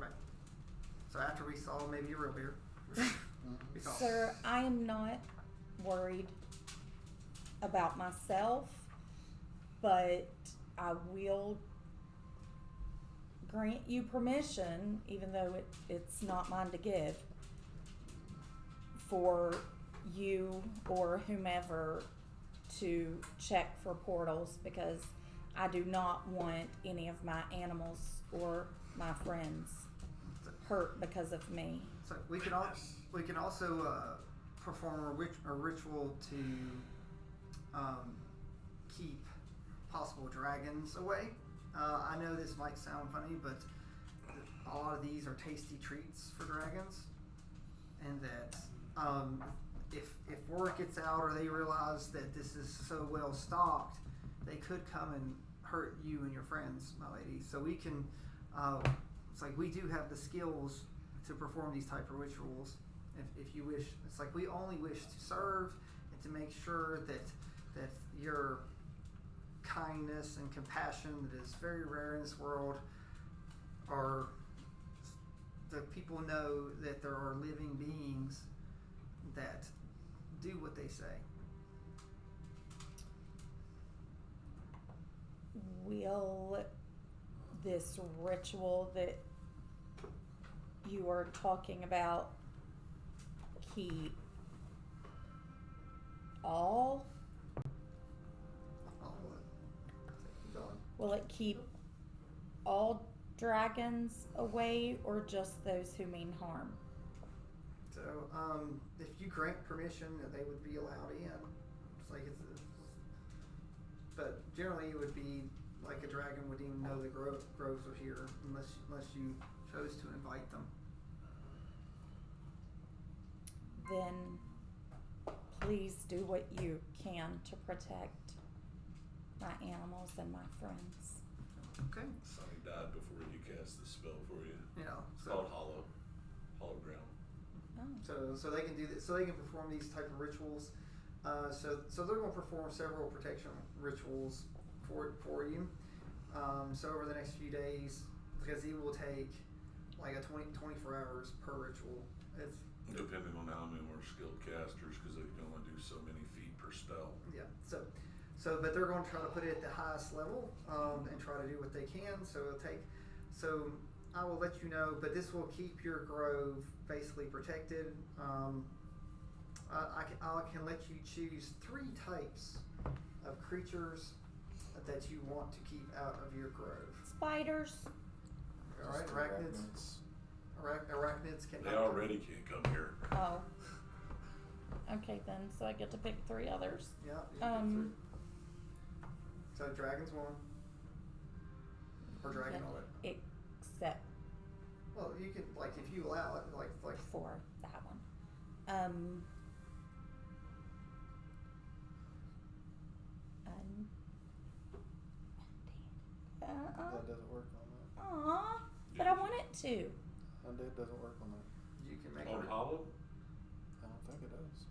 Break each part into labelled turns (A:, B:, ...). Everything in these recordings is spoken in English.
A: Okay. So after we saw maybe a real bear.
B: Sir, I am not worried about myself, but I will grant you permission, even though it's not mine to give, for you or whomever to check for portals, because I do not want any of my animals or my friends hurt because of me.
A: So we can also perform a ritual to keep possible dragons away. I know this might sound funny, but a lot of these are tasty treats for dragons, and that if word gets out or they realize that this is so well stocked, they could come and hurt you and your friends, my lady. So we can, it's like we do have the skills to perform these type of rituals if you wish. It's like we only wish to serve and to make sure that your kindness and compassion that is very rare in this world are, the people know that there are living beings that do what they say.
B: Will this ritual that you are talking about keep all? Will it keep all dragons away, or just those who mean harm?
A: So, if you grant permission, they would be allowed in. It's like but generally it would be like a dragon would even know the groves are here unless you chose to invite them.
B: Then please do what you can to protect my animals and my friends.
A: Okay.
C: Sonny died before you cast the spell for you.
A: Yeah.
C: It's called hologram.
B: Oh.
A: So they can do this. So they can perform these type of rituals. So they're going to perform several protection rituals for you. So over the next few days, because it will take like 24 hours per ritual. It's
C: depending on how many more skilled casters, because they can only do so many feet per spell.
A: Yeah. So but they're going to try to put it at the highest level and try to do what they can. So it'll take. So I will let you know, but this will keep your grove basically protected. I can let you choose 3 types of creatures that you want to keep out of your grove.
B: Spiders.
A: All right, arachnids. Arachnids can.
C: They already can't come here.
B: Oh. Okay then, so I get to pick 3 others.
A: Yeah. You can pick 3. So dragons 1. Or dragon all that.
B: Except.
A: Well, you can if you allow it, like
B: for that one.
D: That doesn't work on that.
B: Aw, but I want it to.
D: Undead doesn't work on that.
A: you can make
C: On
A: it.
C: hollow?
D: I don't think it does.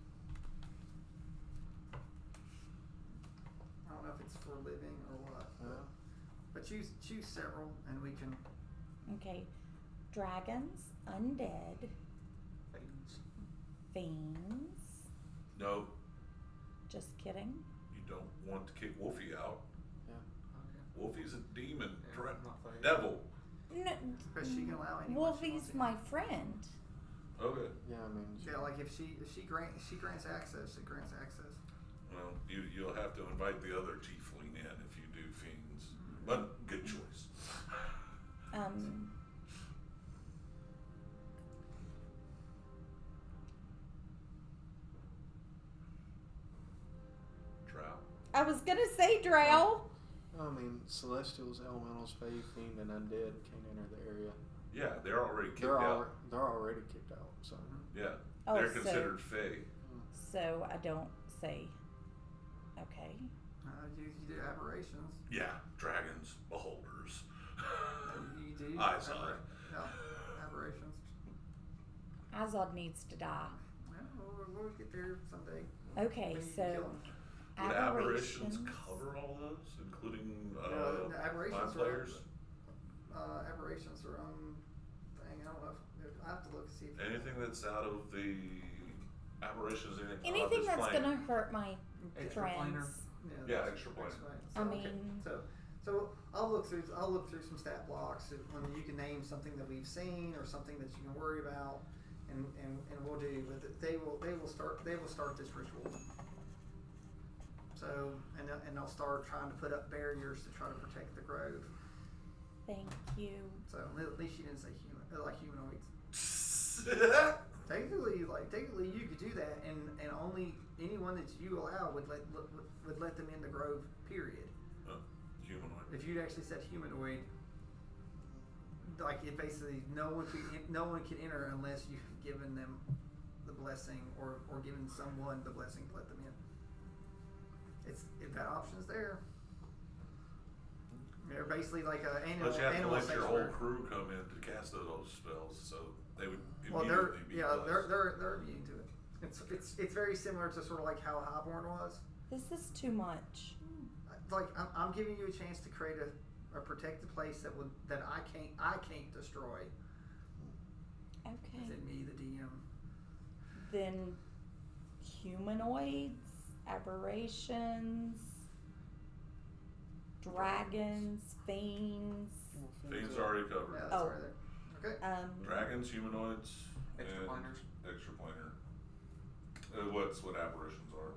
A: I don't know if it's for living or what.
D: Yeah.
A: But choose several, and we can.
B: Okay, dragons, undead, fiends.
C: No,
B: Just kidding.
C: you don't want to kick Wolfie out.
D: Yeah.
C: Wolfie's a demon,
A: Yeah, not fighting.
C: devil.
B: No,
A: But she can allow anyone she
B: Wolfie's
A: wants to.
B: my friend.
C: Okay.
D: Yeah, I mean,
A: Yeah, like if she grants access, it grants access.
C: Well, you'll have to invite the other tiefling in if you do fiends. But good choice. Trout.
B: I was gonna say drow.
D: I mean, Celestials, Elementals, Fae, Fiend, and Undead can't enter the area.
C: Yeah, they're already kicked out.
D: They're already kicked out. So.
C: Yeah,
B: Oh,
C: they're
B: so-
C: considered Fae.
B: So I don't say. Okay.
A: You do aberrations.
C: Yeah, dragons, beholders.
A: You do.
C: Eyes
A: Yeah, aberrations.
B: Azod needs to die.
A: Well, we'll get there someday.
B: Okay,
A: Maybe you can
B: so
A: kill 'em.
C: Would aberrations cover all those, including
A: The aberrations
C: mind players?
A: Aberrations are own thing. I don't know if I have to look and see if
C: Anything that's out of the aberrations, anything on
B: Anything
C: this
B: that's
C: plane.
B: gonna hurt my
E: Extraplanar.
B: friends.
C: Yeah,
A: that's
C: extra planar.
A: right.
B: I
A: So,
B: mean-
A: so I'll look through some stat blocks when you can name something that we've seen or something that you can worry about, and we'll do. But they will start this ritual. So and they'll start trying to put up barriers to try to protect the grove.
B: Thank you.
A: So at least you didn't say humanoids. Technically, you could do that, and only anyone that you allow would let them in the grove. Period.
C: Humanoid.
A: If you'd actually said humanoid, like it basically no one can enter unless you've given them the blessing or given someone the blessing to let them in. If that option's there. They're basically like an animal.
C: But you have to
A: animal
C: let your whole
A: sanctuary.
C: crew come in to cast those spells, so they would
A: Well,
C: immediately be blessed.
A: they're immune to it. It's very similar to sort of like how Highborn was.
B: This is too much.
A: Like I'm giving you a chance to create a protected place that I can't destroy.
B: Okay.
A: Is it me, the DM?
B: Then humanoids, aberrations, dragons, fiends.
C: Fiends already covered.
A: Yeah, that's
B: Oh.
A: right there. Okay.
C: Dragons, humanoids,
E: Extraplanars.
C: and extraplanar. What apparitions are.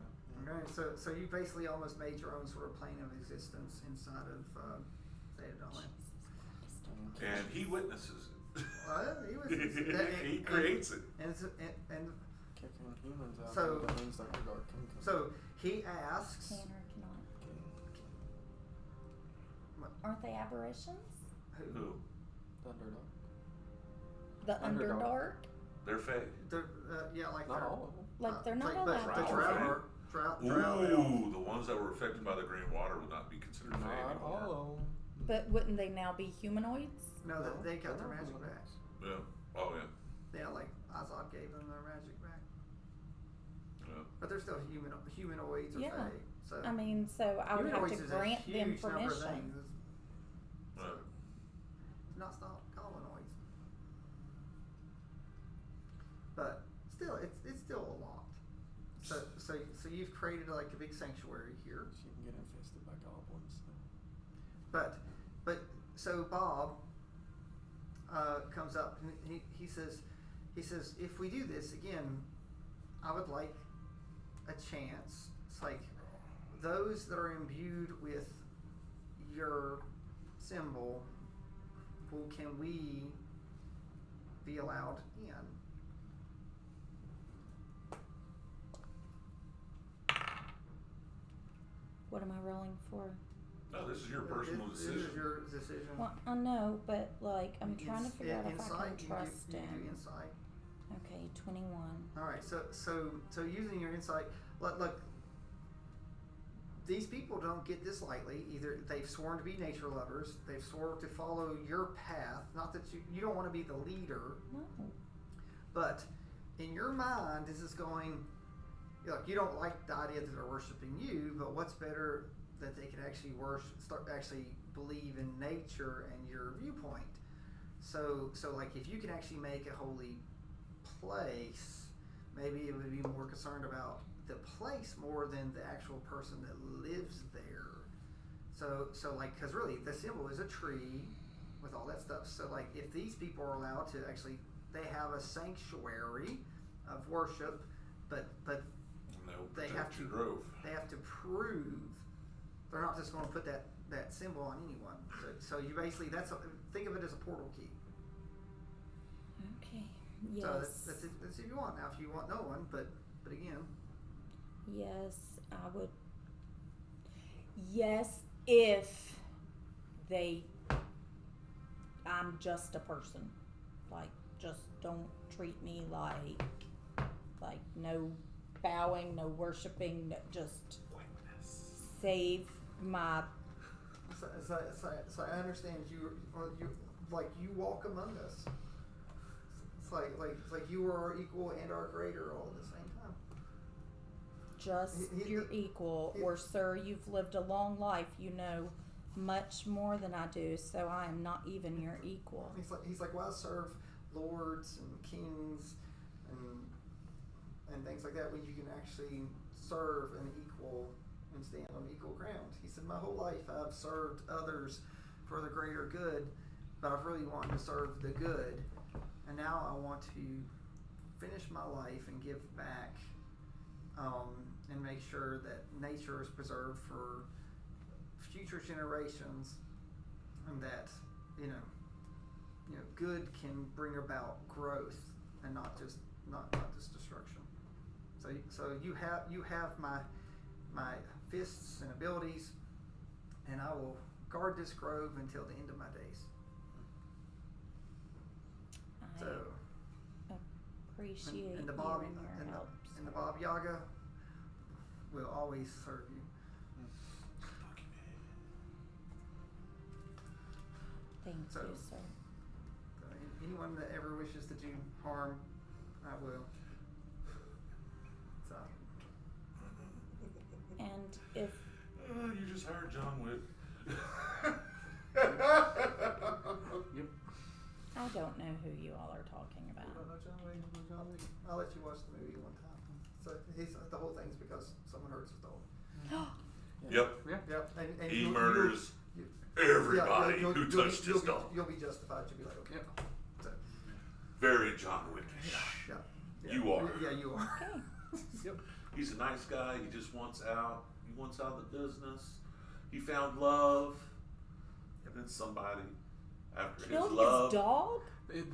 A: Okay, so you basically almost made your own sort of plane of existence inside of Thetadolyon.
C: And he witnesses it.
A: He was.
C: He creates it.
A: And
D: Kicking humans out.
A: So-
D: that means that the dark can come.
A: so he asks.
B: Can or cannot.
A: What?
B: Aren't they aberrations?
C: Who?
D: Underdog.
B: The
D: Underdark.
B: Underdark?
C: They're fake.
A: Yeah, like
D: Not
A: they're-
D: all of them.
B: Like they're not
A: but
B: allowed
A: the
B: to.
C: Drow.
A: drow are drow
C: Ooh, the ones that were affected by the green water would not be considered fake
D: Not
C: anymore.
D: all of them.
B: But wouldn't they now be humanoids?
A: No,
D: No,
A: they got their
D: they're not
A: magic back.
D: humanoids.
C: Yeah. Oh yeah.
A: Yeah, like Azad gave them their magic back.
C: Yeah.
A: But they're still humanoids or
B: Yeah.
A: fake. So
B: I mean, so I would have
A: humanoids
B: to
A: is a
B: grant them
A: huge number of
B: permission.
A: things.
C: Yeah.
A: It's not stop collonoids. But still, it's still a lot. So you've created like a big sanctuary here.
D: She can get infested by goblins. So.
A: But so Bob comes up and he says if we do this again, I would like a chance. It's like those that are imbued with your symbol. Well, can we be allowed in?
B: What am I rolling for?
C: No, this is your personal
A: This
C: decision.
A: is your decision.
B: Well, I know, but like I'm trying to figure out if I
A: Insight,
B: can
A: you
B: trust
A: do
B: him.
A: insight.
B: Okay, 21.
A: All right, so using your insight, look, these people don't get this lightly. Either they've sworn to be nature lovers, they've sworn to follow your path. Not that you don't want to be the leader,
B: No.
A: but in your mind, this is going. Look, you don't like the idea that they're worshiping you, but what's better that they can actually actually believe in nature and your viewpoint. So like if you can actually make a holy place, maybe it would be more concerned about the place more than the actual person that lives there. So like, because really the symbol is a tree with all that stuff. So like, if these people are allowed to actually, they have a sanctuary of worship, but
C: They
A: have to
C: grove.
A: they have to prove they're not just going to put that symbol on anyone. So you basically think of it as a portal key.
B: Okay. Yes.
A: So that's if you want. Now, if you want no one, but again,
B: Yes, I would. Yes, if I'm just a person. Like, just don't treat me like no bowing, no worshiping, just save my.
A: so I understand you like you walk among us. It's like you are our equal and our greater all at the same time.
B: Just your equal, or sir, you've lived a long life, you know much more than I do, so I am not even your equal.
A: He's like, well, I serve lords and kings and things like that, when you can actually serve an equal and stand on equal ground. He said, my whole life I've served others for the greater good, but I've really wanted to serve the good, and now I want to finish my life and give back, and make sure that nature is preserved for future generations, and that you know good can bring about growth and not just destruction. So you have my fists and abilities, and I will guard this grove until the end of my days. So
B: appreciate
A: and the
B: you
A: Bob
B: and your help.
A: and the Bob Yaga will always serve you.
B: Thank
A: So-
B: you, sir.
A: So anyone that ever wishes to do harm, I will. So
B: And if
C: You just hired John Wick.
D: Yep.
B: I don't know who you all are talking
A: you
B: about.
A: don't know John Wick? John Wick? I'll let you watch the movie one time. So the whole thing's because someone hurts his dog.
C: Yep.
E: Yeah.
A: Yep. And
C: He
A: you-
C: murders
A: you-
C: everybody
A: you'll-
C: who
A: you'll
C: touched
A: be-
C: his dog.
A: You'll be justified. You'll be like, okay.
E: Yep.
A: So,
C: Very John Wick.
A: yeah.
C: You are.
A: Yeah, you are.
B: Okay.
A: Yep.
C: He's a nice guy. He just wants out. He wants out of the business. He found love. And then somebody, after
B: Killed
C: his love,
B: his dog?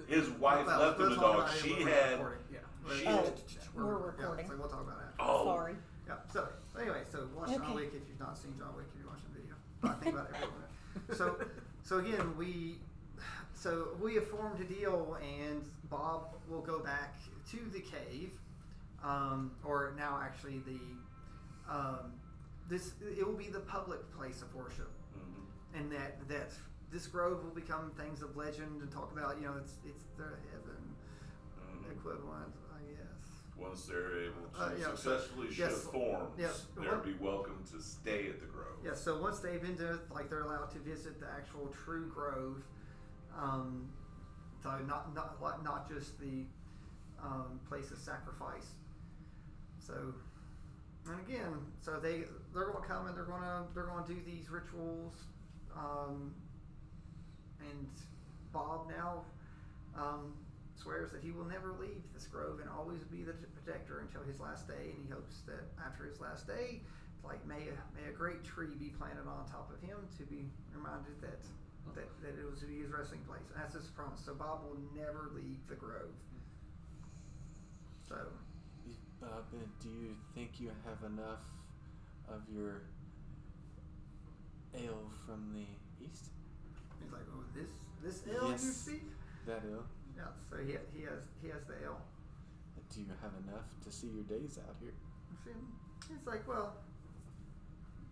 C: his wife
A: Well,
C: left him
A: let's
C: the
A: talk
C: dog.
A: about it
C: She
A: when we're
C: had.
A: recording. Yeah.
C: she
B: Oh,
C: had-
B: we're
A: Yeah,
B: recording.
A: so we'll talk about it.
C: Oh.
B: Sorry.
A: Yeah. So anyway, so watch
B: Okay.
A: John Wick if you've not seen John Wick. If you're watching the video, but I think about it every minute. So again, we have formed a deal, and Bob will go back to the cave, or now actually it will be the public place of worship,
C: Mhm.
A: and that this grove will become things of legend and talk about. It's their heaven
C: Mhm.
A: equivalent, I guess.
C: Once they're able to
A: Yeah, so-
C: successfully
A: yes,
C: shift forms,
A: yes,
C: they'll be welcome to stay at the grove.
A: Yeah, so once they've been to, they're allowed to visit the actual true grove, so not just the place of sacrifice. So, and again, so they're going to come and they're going to do these rituals, and Bob now swears that he will never leave this grove and always be the protector until his last day, and he hopes that after his last day, may a great tree be planted on top of him to be reminded that it was to be his resting place. And that's his promise. So Bob will never leave the grove. So
D: Bob, do you think you have enough of your ale from the east?
A: he's like, oh, this ale
D: Yes.
A: you speak?
D: That ale?
A: Yeah. So he has the ale.
D: Do you have enough to see your days out here?
A: He's like, well,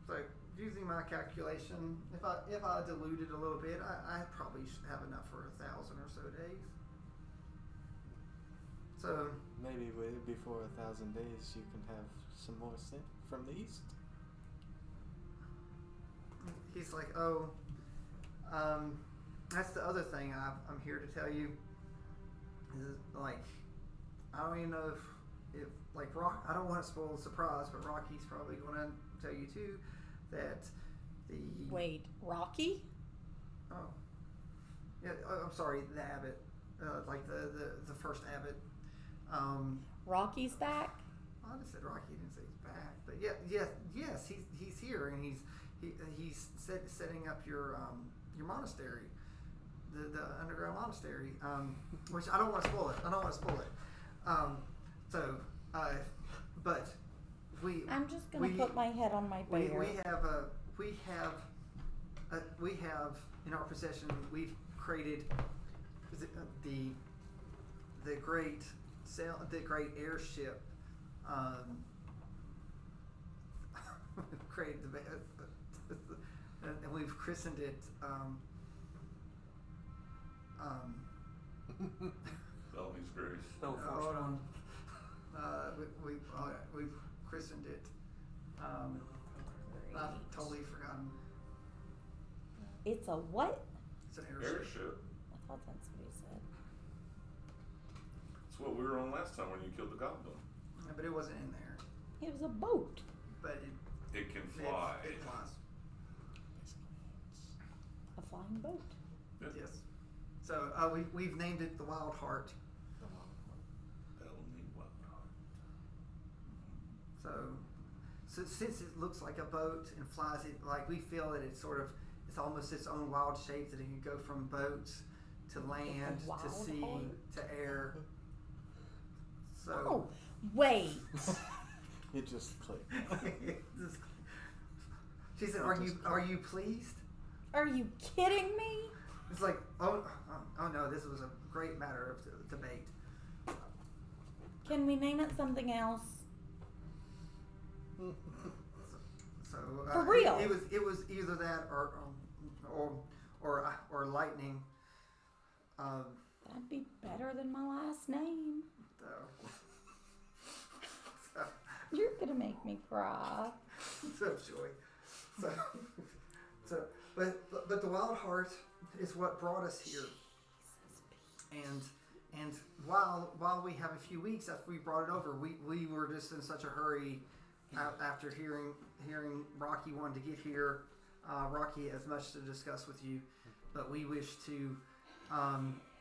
A: it's like using my calculation, if I dilute it a little bit, I probably have enough for 1,000 or so days. So
D: Maybe before 1,000 days you can have some more scent from the east.
A: he's like, oh, that's the other thing I'm here to tell you. Is like, I don't even know if like Rock. I don't want to spoil the surprise, but Rocky's probably going to tell you too that the
B: Wait, Rocky?
A: oh yeah, I'm sorry, the abbot, like the first abbot.
B: Rocky's back?
A: I just said Rocky. I didn't say he's back, but yes, he's here, and he's setting up your monastery, the underground monastery, which I don't want to spoil it. But
B: I'm just gonna put my head on my bear.
A: we have in our possession, we've created the great airship. Created and we've christened it.
C: Bellamy's Grace.
E: No,
A: Hold on. We've christened it. I've totally forgotten.
B: It's a what?
A: It's an airship.
C: Airship.
B: I thought that's what he said.
C: were on last time when you killed the goblin.
A: Yeah, but it wasn't in there.
B: It was a boat.
A: But
C: It can fly.
A: It flies.
B: A flying boat.
A: Yes. So we've named it the Wild Heart.
C: Only one heart.
A: So since it looks like a boat and flies, it like we feel that it's almost its own wild shape, that it can go from boats to land
B: Wild
A: to sea
B: heart.
A: to air. So
B: Oh, wait.
D: It just clicked.
A: she said, "Are you pleased?"
B: Are you kidding me?
A: It's like, oh no, this was a great matter of debate.
B: Can we name it something else?
A: So
B: For real?
A: It was either that or lightning.
B: That'd be better than my last name.
A: So
B: You're gonna make me cry.
A: joy. But the Wild Heart is what brought us here. And while we have a few weeks after we brought it over, we were just in such a hurry after hearing Rocky wanted to get here. Rocky has much to discuss with you, but we wish to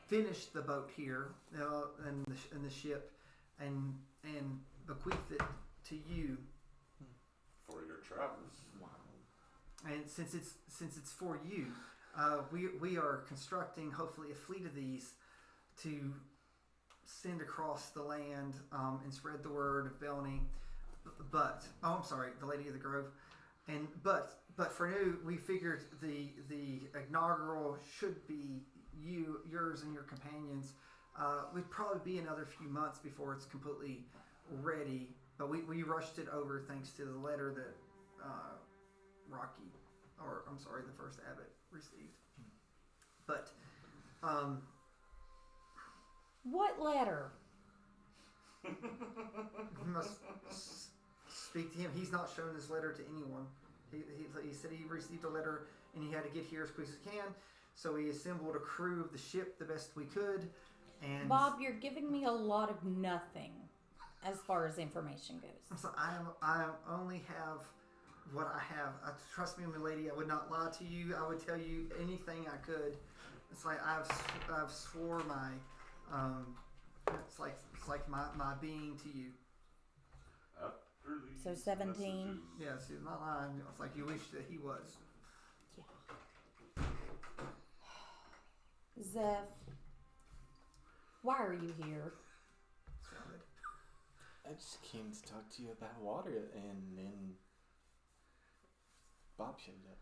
A: finish the boat here and the ship and bequeath it to you.
C: For your travels.
A: And since it's for you, we are constructing hopefully a fleet of these to send across the land and spread the word of Belny. But I'm sorry, the Lady of the Grove. But for now, we figured the inaugural should be yours and your companions. Would probably be another few months before it's completely ready. But we rushed it over thanks to the letter that the first abbot received. But
B: What letter?
A: you must speak to him. He's not shown this letter to anyone. He said he received a letter and he had to get here as quick as he can. So we assembled a crew of the ship the best we could. And
B: Bob, you're giving me a lot of nothing as far as information goes.
A: so I only have what I have. Trust me, my lady. I would not lie to you. I would tell you anything I could. It's like I've swore my it's like my being to you.
C: After these
B: So 17.
C: messages-
A: Yes, he's not lying. It's like you wish that he was.
B: Zeph, why are you here?
A: Sounded.
D: I just came to talk to you about water, and then Bob showed up.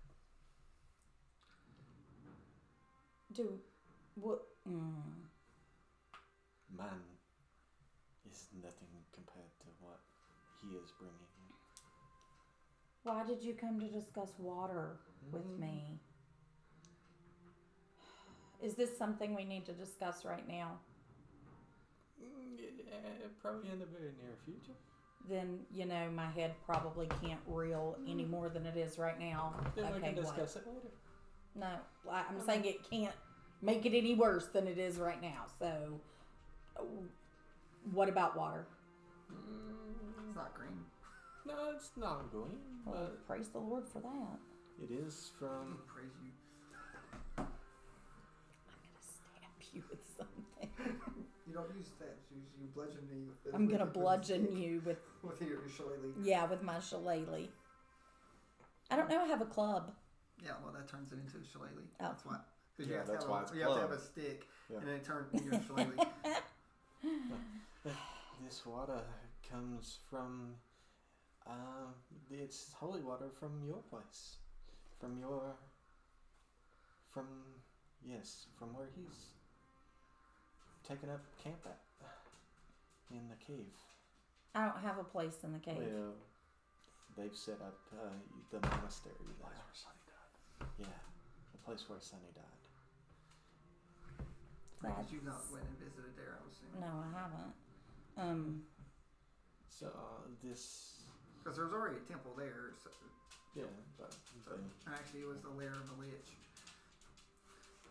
D: Mine is nothing compared to what he is bringing.
B: Why did you come to discuss water with me? Is this something we need to discuss right now?
D: Yeah, probably in the very near future.
B: Then, my head probably can't reel any more than it is right now.
D: Then we
B: Okay,
D: can
B: what?
D: discuss it later.
B: No, I'm saying it can't make it any worse than it is right now. So, what about water?
A: It's not green.
D: No, it's not going,
B: Well,
D: but
B: praise the Lord for that.
D: it is from.
A: Praise you.
B: I'm gonna stab you with something.
A: You don't use that. You bludgeon me. With
B: I'm gonna
A: with
B: bludgeon you with
A: with your shillelagh.
B: with my shillelagh. I don't know. I have a club.
A: Yeah, well, that turns it into a shillelagh.
B: Oh.
A: That's why. Because
D: Yeah, that's why it's
A: you have to have
D: club.
A: a stick,
D: Yeah.
A: and then it turns into a shillelagh.
D: This water comes from. It's holy water from your place. From where he's taken up camp at. In the cave.
B: I don't have a place in the cave.
D: Well, they've set up the monastery there. Yeah, the place where Sonny died.
A: Because you've not went and visited there, I was assuming.
B: No, I haven't.
D: So this,
A: Because there's already a temple there, so,
D: yeah, but
A: and actually it was the lair of the lich.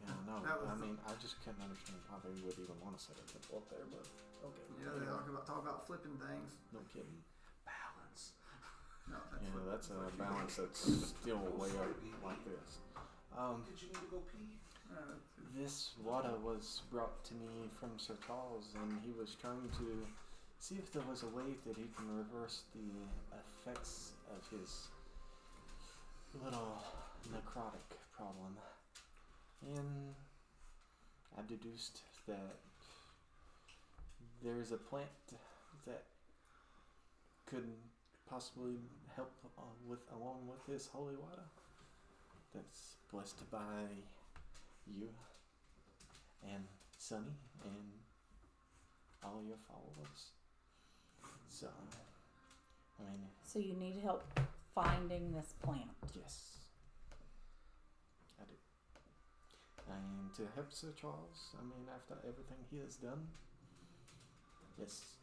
D: Yeah, no.
A: That was
D: I
A: the-
D: mean, I just couldn't understand why they would even want to set a temple up there, but okay.
A: Yeah, they talk about flipping things.
D: No kidding.
C: Balance.
A: No, that's
D: Yeah,
A: what-
D: that's a
A: what you
D: balance
A: do.
D: that's still way up like this.
C: Did you need to go pee?
D: This water was brought to me from Sir Charles, and he was trying to see if there was a way that he can reverse the effects of his little necrotic problem. And I deduced that there's a plant that could possibly help along with this holy water that's blessed by you and Sunny and all your followers. So, I mean,
B: So you need help finding this plant.
D: yes, I do. And to help Sir Charles, I mean, after everything he has done, yes,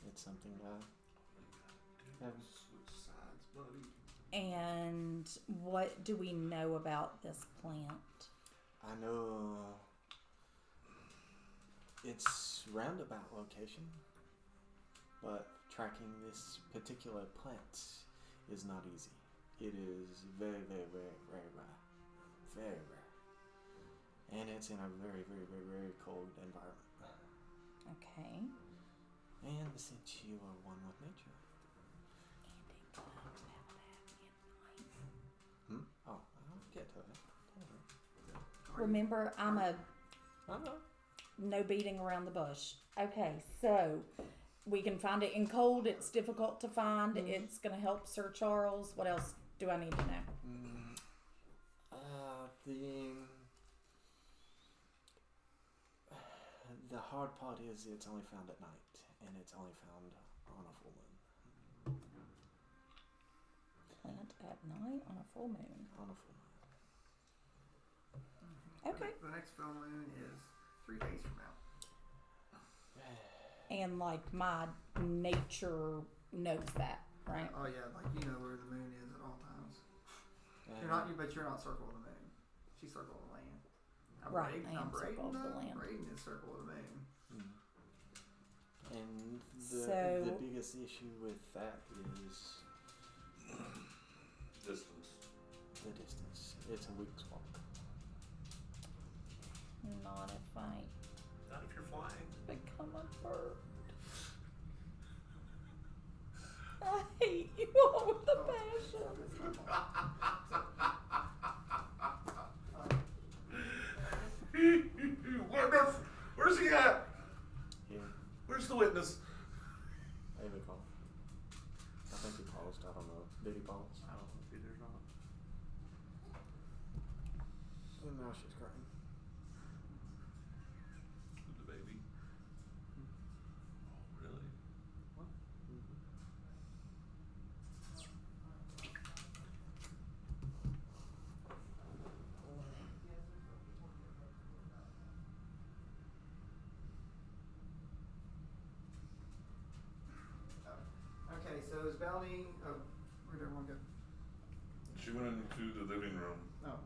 D: it's something I have.
C: Switch sides, buddy.
B: And what do we know about this plant?
D: I know it's roundabout location, but tracking this particular plant is not easy. It is very, very, very, very rare. Very rare. And it's in a very, very, very, very cold environment.
B: Okay.
D: And since you are one with nature. Oh, I'll get to it.
B: Remember, I'm a
D: I know.
B: no beating around the bush. Okay, so we can find it in cold. It's difficult to find. It's going to help Sir Charles. What else do I need to know?
D: The hard part is it's only found at night, and it's only found on a full moon.
B: Plant at night on a full moon.
D: On a full moon.
B: Okay.
A: The next full moon is 3 days from now.
B: And like my nature knows that, right?
A: Oh yeah, like you know where the moon is at all times. But you're not circle of the moon. She's circle of the land.
B: Right, I am circle of the land.
A: Braden is circle of the moon.
D: And
B: So-
D: the biggest issue with that is
C: Distance.
D: the distance. It's a week's walk.
B: Not if I
C: Not if you're flying.
B: become a bird. I hate you all with a passion.
C: Where's he at?
D: Here,
C: Where's the witness?
D: Ava called. I think he paused. I don't know. Did he pause?
C: I don't know if either's not.
D: And now she's crying.
C: The baby. Oh, really?
D: What?
A: Okay, so is Bounty? Oh, where'd everyone go?
C: She went into the living room.
A: Oh,